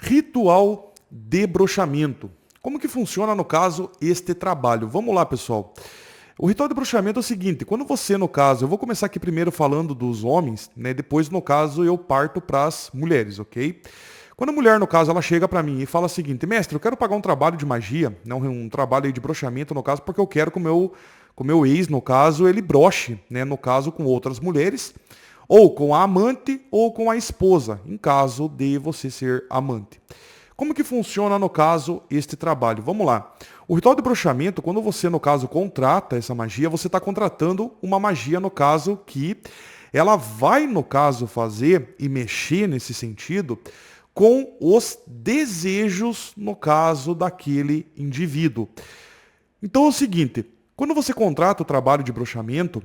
Ritual de bruxamento. Como que funciona, no caso, este trabalho? Vamos lá, pessoal. O ritual de bruxamento é o seguinte, quando você, no caso, eu vou começar aqui primeiro falando dos homens, né? Depois, no caso, eu parto para as mulheres, ok? Quando a mulher, no caso, ela chega para mim e fala o seguinte, mestre, eu quero pagar um trabalho de magia, né? Um trabalho aí de bruxamento, no caso, porque eu quero que o meu ex, no caso, ele broche, né? No caso, com outras mulheres, ou com a amante ou com a esposa, em caso de você ser amante. Como que funciona, no caso, este trabalho? Vamos lá. O ritual de bruxamento, quando você, no caso, contrata essa magia, você está contratando uma magia, no caso, que ela vai, no caso, fazer e mexer nesse sentido com os desejos, no caso, daquele indivíduo. Então é o seguinte, quando você contrata o trabalho de bruxamento,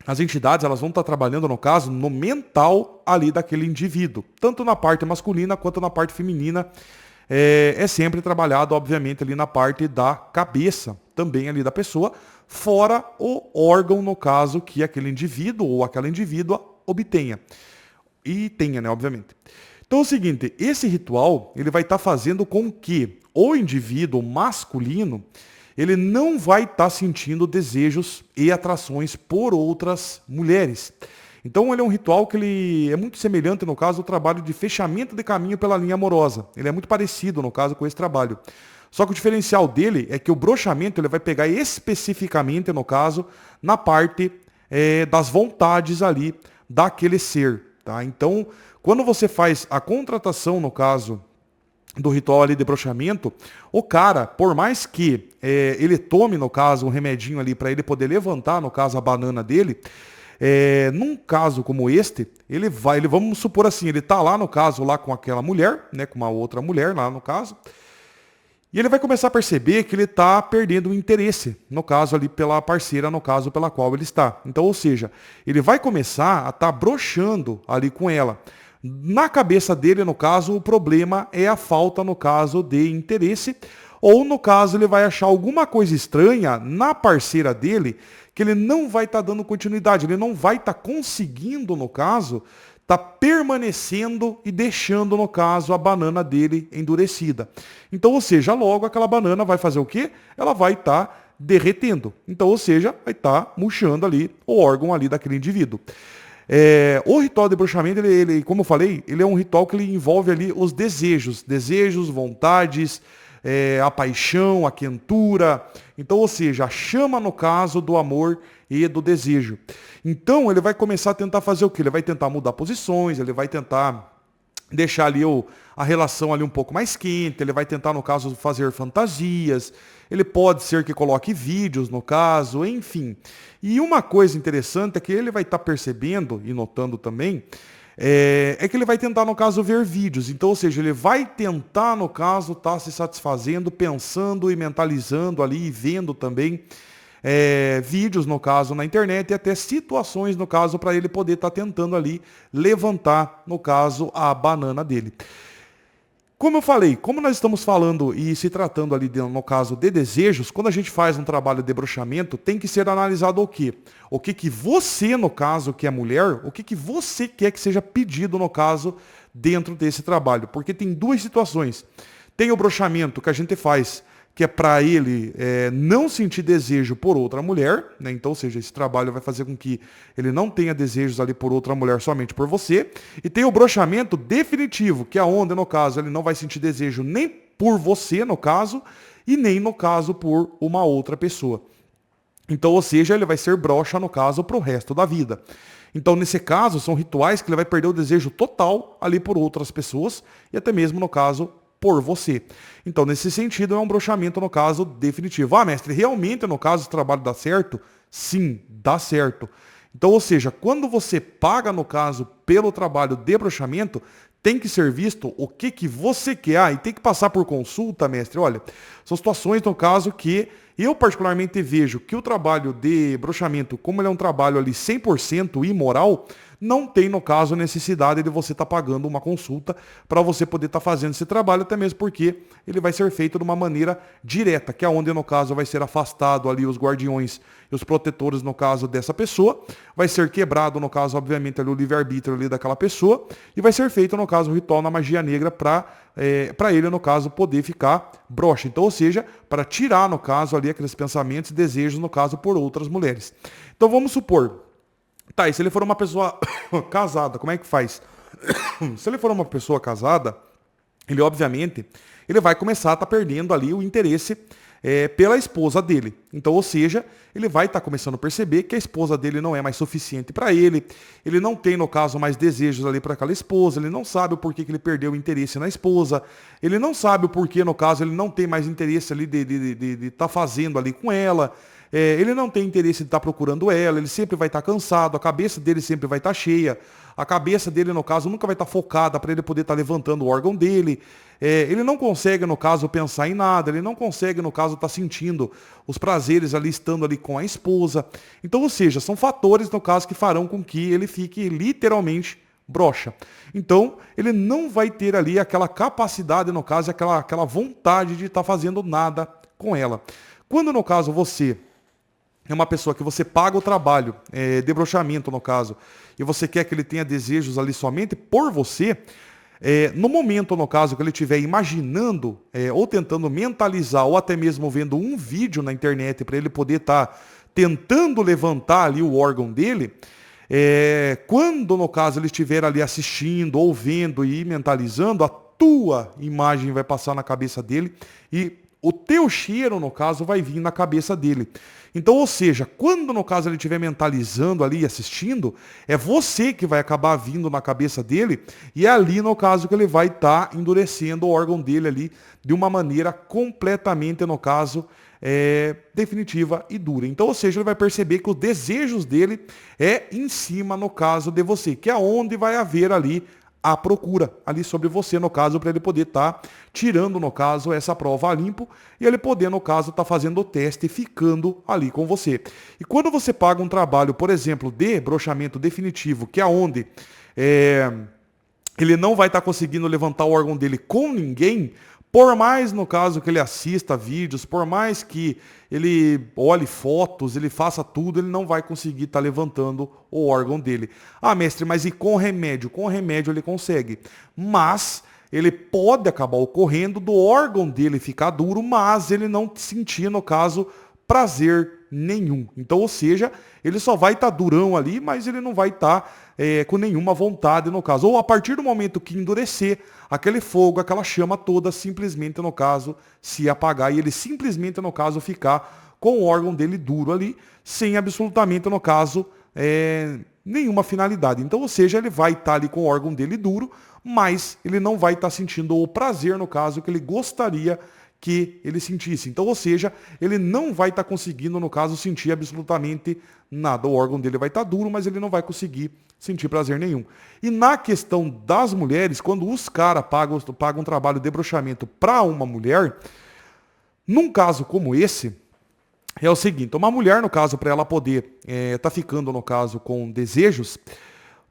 as entidades elas vão estar trabalhando, no caso, no mental ali daquele indivíduo. Tanto na parte masculina quanto na parte feminina. É sempre trabalhado, obviamente, ali na parte da cabeça, também ali da pessoa, fora o órgão, no caso, que aquele indivíduo ou aquela indivídua obtenha. E tenha, né, obviamente. Então é o seguinte, esse ritual, ele vai estar fazendo com que o indivíduo masculino, ele não vai estar sentindo desejos e atrações por outras mulheres. Então ele é um ritual que ele é muito semelhante, no caso, ao trabalho de fechamento de caminho pela linha amorosa. Ele é muito parecido, no caso, com esse trabalho. Só que o diferencial dele é que o bruxamento ele vai pegar especificamente, no caso, na parte das vontades ali daquele ser. Tá? Então, quando você faz a contratação, no caso, do ritual ali de bruxamento, o cara, por mais que ele tome, no caso, um remedinho ali para ele poder levantar, no caso, a banana dele, num caso como este, vamos supor assim, ele tá lá, no caso, lá com aquela mulher, né, com uma outra mulher lá, no caso, e ele vai começar a perceber que ele está perdendo o interesse, no caso ali pela parceira, no caso pela qual ele está. Então, ou seja, ele vai começar a estar broxando ali com ela. Na cabeça dele, no caso, o problema é a falta, no caso, de interesse, ou no caso ele vai achar alguma coisa estranha na parceira dele que ele não vai estar dando continuidade, ele não vai estar conseguindo, no caso, está permanecendo e deixando, no caso, a banana dele endurecida. Então, ou seja, logo aquela banana vai fazer o quê? Ela vai estar derretendo. Então, ou seja, vai estar murchando ali o órgão ali daquele indivíduo. O ritual de bruxamento, ele, como eu falei, ele é um ritual que ele envolve ali os desejos, vontades, a paixão, a quentura. Então, ou seja, a chama, no caso, do amor e do desejo. Então, ele vai começar a tentar fazer o quê? Ele vai tentar mudar posições, ele vai tentar deixar ali a relação ali um pouco mais quente, ele vai tentar, no caso, fazer fantasias, ele pode ser que coloque vídeos, no caso, enfim. E uma coisa interessante é que ele vai estar percebendo e notando também, que ele vai tentar, no caso, ver vídeos. Então, ou seja, ele vai tentar, no caso, estar se satisfazendo, pensando e mentalizando ali e vendo também vídeos, no caso, na internet e até situações, no caso, para ele poder estar tentando ali levantar, no caso, a banana dele. Como eu falei, como nós estamos falando e se tratando ali, no caso, de desejos, quando a gente faz um trabalho de bruxamento, tem que ser analisado o quê? O que que você, no caso, que é mulher, o que que você quer que seja pedido, no caso, dentro desse trabalho. Porque tem duas situações. Tem o bruxamento que a gente faz, que é para ele não sentir desejo por outra mulher, né? Então, ou seja, esse trabalho vai fazer com que ele não tenha desejos ali por outra mulher somente por você. E tem o bruxamento definitivo, que é onde, no caso, ele não vai sentir desejo nem por você, no caso, e nem, no caso, por uma outra pessoa. Então, ou seja, ele vai ser broxa, no caso, para o resto da vida. Então, nesse caso, são rituais que ele vai perder o desejo total ali por outras pessoas, e até mesmo, no caso, por você. Então, nesse sentido, é um bruxamento, no caso, definitivo. Ah, mestre, realmente, no caso, esse trabalho dá certo? Sim, dá certo. Então, ou seja, quando você paga, no caso, pelo trabalho de bruxamento, tem que ser visto o que que você quer. Ah, e tem que passar por consulta, mestre. Olha, são situações, no caso, que eu particularmente vejo que o trabalho de bruxamento, como ele é um trabalho ali 100% imoral, não tem, no caso, a necessidade de você estar pagando uma consulta para você poder estar fazendo esse trabalho, até mesmo porque ele vai ser feito de uma maneira direta, que é onde, no caso, vai ser afastado ali os guardiões e os protetores, no caso, dessa pessoa, vai ser quebrado, no caso, obviamente, ali o livre-arbítrio ali daquela pessoa, e vai ser feito, no caso, o ritual na magia negra para para ele, no caso, poder ficar broxa. Então, ou seja, para tirar, no caso, ali aqueles pensamentos e desejos, no caso, por outras mulheres. Então, vamos supor, tá, e se ele for uma pessoa casada, como é que faz? Se ele for uma pessoa casada, ele, obviamente, ele vai começar a estar perdendo ali o interesse pela esposa dele. Então, ou seja, ele vai estar começando a perceber que a esposa dele não é mais suficiente para ele não tem, no caso, mais desejos ali para aquela esposa, ele não sabe o porquê que ele perdeu o interesse na esposa, ele não sabe o porquê, no caso, ele não tem mais interesse ali de estar fazendo ali com ela, ele não tem interesse de estar procurando ela, ele sempre vai estar cansado, a cabeça dele sempre vai estar cheia, a cabeça dele, no caso, nunca vai estar focada para ele poder estar levantando o órgão dele. Ele não consegue, no caso, pensar em nada, ele não consegue, no caso, estar sentindo os prazeres ali, estando ali com a esposa. Então, ou seja, são fatores, no caso, que farão com que ele fique literalmente broxa. Então, ele não vai ter ali aquela capacidade, no caso, aquela vontade de estar fazendo nada com ela. Quando, no caso, você é uma pessoa que você paga o trabalho, debroxamento no caso, e você quer que ele tenha desejos ali somente por você, no momento, no caso, que ele estiver imaginando, ou tentando mentalizar, ou até mesmo vendo um vídeo na internet para ele poder estar tentando levantar ali o órgão dele, quando, no caso, ele estiver ali assistindo, ou vendo e mentalizando, a tua imagem vai passar na cabeça dele e o teu cheiro, no caso, vai vir na cabeça dele. Então, ou seja, quando, no caso, ele estiver mentalizando ali e assistindo, é você que vai acabar vindo na cabeça dele e é ali, no caso, que ele vai estar endurecendo o órgão dele ali de uma maneira completamente, no caso, definitiva e dura. Então, ou seja, ele vai perceber que os desejos dele é em cima, no caso, de você, que é onde vai haver ali a procura ali sobre você, no caso, para ele poder estar tirando, no caso, essa prova a limpo e ele poder, no caso, estar fazendo o teste e ficando ali com você. E quando você paga um trabalho, por exemplo, de broxamento definitivo, que é onde ele não vai estar conseguindo levantar o órgão dele com ninguém, por mais, no caso, que ele assista vídeos, por mais que ele olhe fotos, ele faça tudo, ele não vai conseguir estar levantando o órgão dele. Ah, mestre, mas e com remédio? Com remédio ele consegue. Mas ele pode acabar ocorrendo do órgão dele ficar duro, mas ele não sentir, no caso, prazer nenhum. Então, ou seja, ele só vai estar durão ali, mas ele não vai estar com nenhuma vontade, no caso. Ou a partir do momento que endurecer, aquele fogo, aquela chama toda, simplesmente, no caso, se apagar e ele simplesmente, no caso, ficar com o órgão dele duro ali, sem absolutamente, no caso, nenhuma finalidade. Então, ou seja, ele vai estar ali com o órgão dele duro, mas ele não vai estar sentindo o prazer, no caso, que ele gostaria que ele sentisse. Então, ou seja, ele não vai estar conseguindo, no caso, sentir absolutamente nada. O órgão dele vai estar duro, mas ele não vai conseguir sentir prazer nenhum. E na questão das mulheres, quando os caras pagam um trabalho de broxamento para uma mulher, num caso como esse, é o seguinte, uma mulher, no caso, para ela poder estar ficando, no caso, com desejos,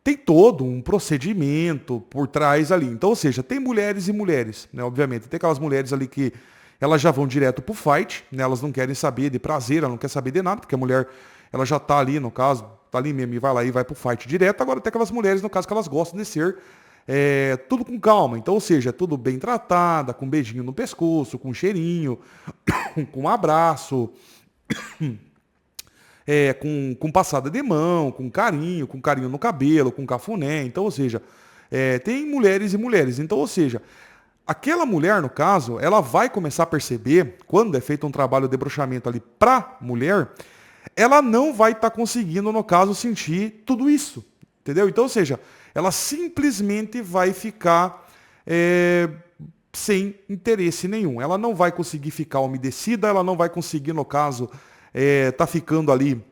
tem todo um procedimento por trás ali. Então, ou seja, tem mulheres e mulheres, né? Obviamente. Tem aquelas mulheres ali que elas já vão direto pro fight, né? Elas não querem saber de prazer, ela não quer saber de nada, porque a mulher, ela já tá ali, no caso, tá ali mesmo e vai lá e vai pro fight direto. Agora tem aquelas mulheres, no caso, que elas gostam de ser tudo com calma. Então, ou seja, tudo bem tratada, com um beijinho no pescoço, com um cheirinho, com um abraço, com passada de mão, com carinho no cabelo, com cafuné. Então, ou seja, tem mulheres e mulheres. Então, ou seja, aquela mulher, no caso, ela vai começar a perceber, quando é feito um trabalho de broxamento ali para mulher, ela não vai estar conseguindo, no caso, sentir tudo isso. Entendeu? Então, ou seja, ela simplesmente vai ficar sem interesse nenhum. Ela não vai conseguir ficar umedecida, ela não vai conseguir, no caso, tá ficando ali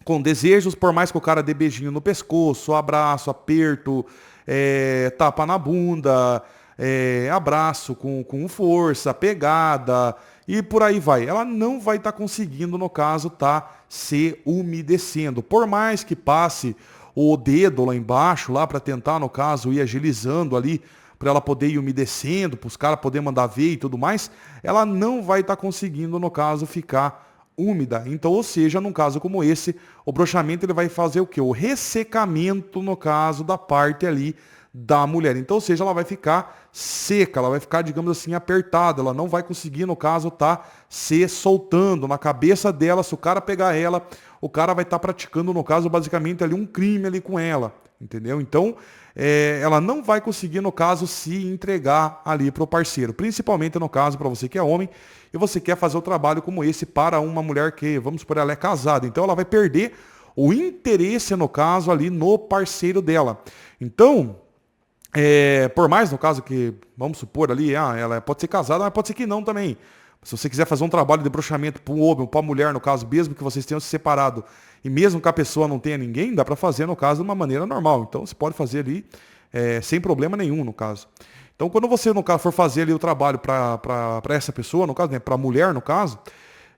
com desejos, por mais que o cara dê beijinho no pescoço, abraço, aperto, tapa na bunda, abraço com força, pegada e por aí vai. Ela não vai estar conseguindo, no caso, se umedecendo. Por mais que passe o dedo lá embaixo, lá para tentar, no caso, ir agilizando ali, para ela poder ir umedecendo, para os caras poderem mandar ver e tudo mais, ela não vai estar conseguindo, no caso, ficar úmida. Então, ou seja, num caso como esse, o broxamento ele vai fazer o quê? O ressecamento, no caso, da parte ali da mulher. Então, ou seja, ela vai ficar seca, ela vai ficar, digamos assim, apertada, ela não vai conseguir, no caso, tá se soltando na cabeça dela. Se o cara pegar ela, o cara vai estar praticando, no caso, basicamente ali um crime ali com ela, entendeu? Então, ela não vai conseguir, no caso, se entregar ali pro parceiro, principalmente no caso para você que é homem e você quer fazer o trabalho como esse para uma mulher que, vamos supor, ela é casada, então ela vai perder o interesse, no caso, ali no parceiro dela. Então, por mais no caso que, vamos supor ali, ela pode ser casada, mas pode ser que não também. Se você quiser fazer um trabalho de bruxamento para um homem ou para a mulher, no caso, mesmo que vocês tenham se separado, e mesmo que a pessoa não tenha ninguém, dá para fazer, no caso, de uma maneira normal. Então, você pode fazer ali sem problema nenhum, no caso. Então, quando você, no caso, for fazer ali o trabalho para essa pessoa, no caso, né, para a mulher, no caso,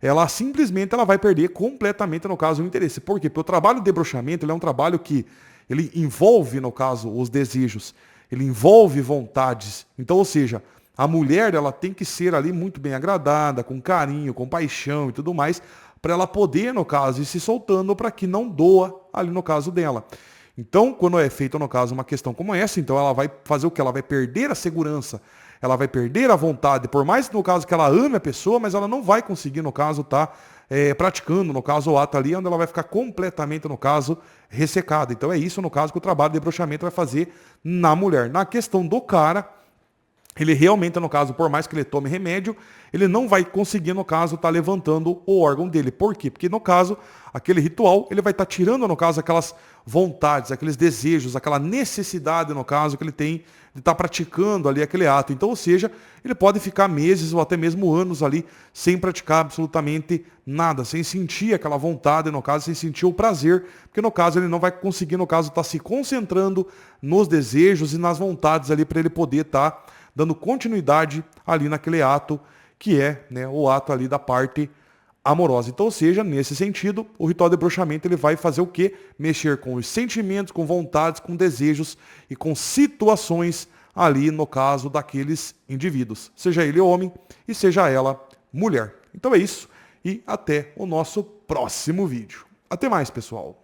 ela simplesmente ela vai perder completamente, no caso, o interesse. Por quê? Porque o trabalho de bruxamento ele é um trabalho que ele envolve, no caso, os desejos, ele envolve vontades. Então, ou seja, a mulher ela tem que ser ali muito bem agradada, com carinho, com paixão e tudo mais, para ela poder, no caso, ir se soltando para que não doa ali no caso dela. Então, quando é feita, no caso, uma questão como essa, então ela vai fazer o que? Ela vai perder a segurança, ela vai perder a vontade, por mais no caso que ela ame a pessoa, mas ela não vai conseguir, no caso, estar praticando, no caso, o ato ali, onde ela vai ficar completamente, no caso, ressecada. Então é isso, no caso, que o trabalho de bruxamento vai fazer na mulher. Na questão do cara, ele realmente, no caso, por mais que ele tome remédio, ele não vai conseguir, no caso, estar levantando o órgão dele. Por quê? Porque, no caso, aquele ritual, ele vai estar tirando, no caso, aquelas vontades, aqueles desejos, aquela necessidade, no caso, que ele tem de estar praticando ali aquele ato. Então, ou seja, ele pode ficar meses ou até mesmo anos ali sem praticar absolutamente nada, sem sentir aquela vontade, no caso, sem sentir o prazer, porque, no caso, ele não vai conseguir, no caso, estar se concentrando nos desejos e nas vontades ali para ele poder estar dando continuidade ali naquele ato que é, né, o ato ali da parte amorosa. Então, ou seja, nesse sentido, o ritual de bruxamento ele vai fazer o quê? Mexer com os sentimentos, com vontades, com desejos e com situações ali no caso daqueles indivíduos, seja ele homem e seja ela mulher. Então é isso e até o nosso próximo vídeo. Até mais, pessoal.